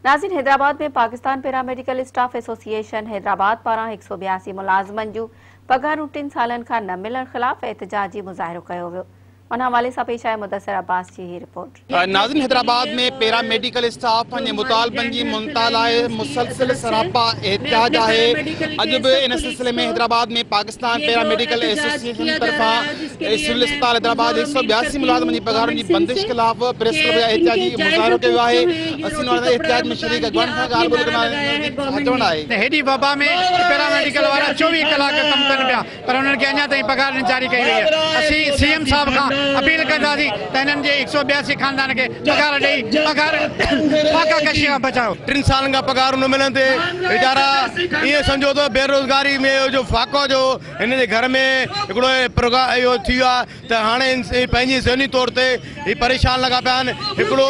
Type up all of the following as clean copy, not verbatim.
नाज़रीन, हैदराबाद में Pakistan paramedical staff association Hyderabad पारां 182 मुलाज़िमनि जूं पगारूं 3 सालनि खां न मिलण ख़िलाफ़ एहतजाजी मुज़ाहिरो कयो वियो। उन हवाले से पेश आहे मुदस्सिर अब्बास की ही रिपोर्ट। नाज़रीन, हैदराबाद में पैरामेडिकल स्टाफ जे मुतालबनि जी मुंता लाइ मुसलसिल सरापा एहतजाज है। अॼु बि इन सिलसिले में हैदराबाद में पाकिस्तान पैरामेडिकल एसोसिएशन तरफां सिविल अस्पताल हैदराबाद 182 मुलाज़िमनि जी पगारुनि जी बंदिश ख़िलाफ़ प्रेस क्लब जा एहतजाजी मुज़ाहिरो कयो आहे। असीं उन एहतजाज में शरीक अॻवान खां ॻाल्हि ॿोल्हि हेॾी वबा में पैरामेडिकल वारा 24 कलाक कमु कनि पिया, पर उन्हनि खे अञा ताईं पगार न जारी कई वई आहे। असीं सीएम साहब खां अपील कंदासीं त हिननि जे 182 खानदान खे पगार ॾेई पगार फाका कशी खां बचाओ। 3 सालनि खां पगार न मिलनि ते वीचारा ईअं सम्झो तो बेरोज़गारी में जो फाको जो हिन जे घर में हिकिड़ो प्रोग्राम इहो थी वियो आहे त हाणे पंहिंजी ज़हनी तौर ते ही परेशान लॻा पिया आहिनि। हिकिड़ो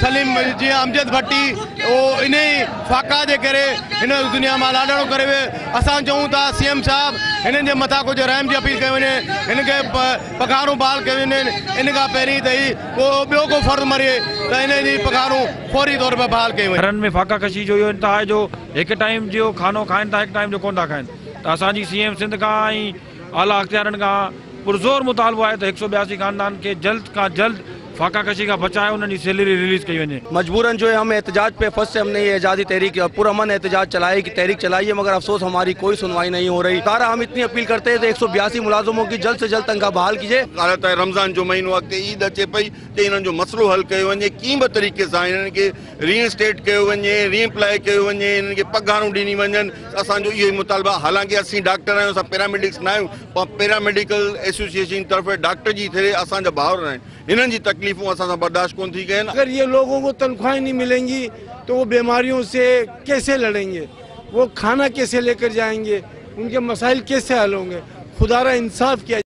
सलीम जीअं अमजद भट्टी उहो इन ई फाका जे करे हिन दुनिया मां लाॾाणो करे वियो। असां चऊं था सीएम साहब हिननि जे मथां कुझु रहम जी अपील कई वञे, हिन खे पगारूं बहाल कयूं वञनि। इन खां पहिरीं त ही ॿियो को फर्द मरे त इन जी पगारूं फौरी तौर पर बहाल कयूं वञनि। घरनि में फाका कशी जो इहो इंतिहा जो हिकु टाइम जो खानो खाइनि था, हिकु टाइम जो कोन था खाइनि। त असांजी सीएम सिंध खां ऐं आला अख्तियारनि खां पुरज़ोर मुतालबो आहे त 182 खानदान के जल्द का जल्द फाका कशी का बचाए उन्होंने सैलरी रिलीज की वजे। मजबूरन जो है हम एहतजाज पे फर्स्ट से हमने ये आज़ादी तहरीक पुरअमन एहतजाज चलाई कि तहरीक चलाई है, मगर अफसोस हमारी कोई सुनवाई नहीं हो रही। तारा हम इतनी अपील करते हैं तो 182 मुलाजमों की जल्द से जल्द तनख्वाह बहाल कीजिए। रमज़ान जो महीनो अॻिते ईद अचे पई त इन्हनि जो मसलो हल कयो वञे, कंहिं बि तरीक़े सां इन्हनि खे रीइंस्टेट कयो वञे, रीअप्लाई कयो वञे, इन्हनि खे पगारूं ॾिनी वञनि। असांजो इहो ई मुतालबा, हालांकि असीं डॉक्टर आहियूं, असां पैरामेडिक्स न आहियूं, पर पैरामेडिकल एसोसिएशन तरफ़ डॉक्टर जी थे असांजा भाउर आहिनि। इन्हनि जी तकलीफ़ूं असां सां बर्दाश्त कोन थी कनि। अगर ये लोगों को तनख्वाहें नहीं मिलेंगी तो वो बीमारियों से कैसे लड़ेंगे, वो खाना कैसे लेकर जाएंगे, उनके मसाइल कैसे हल होंगे। खुदारा इंसाफ किया।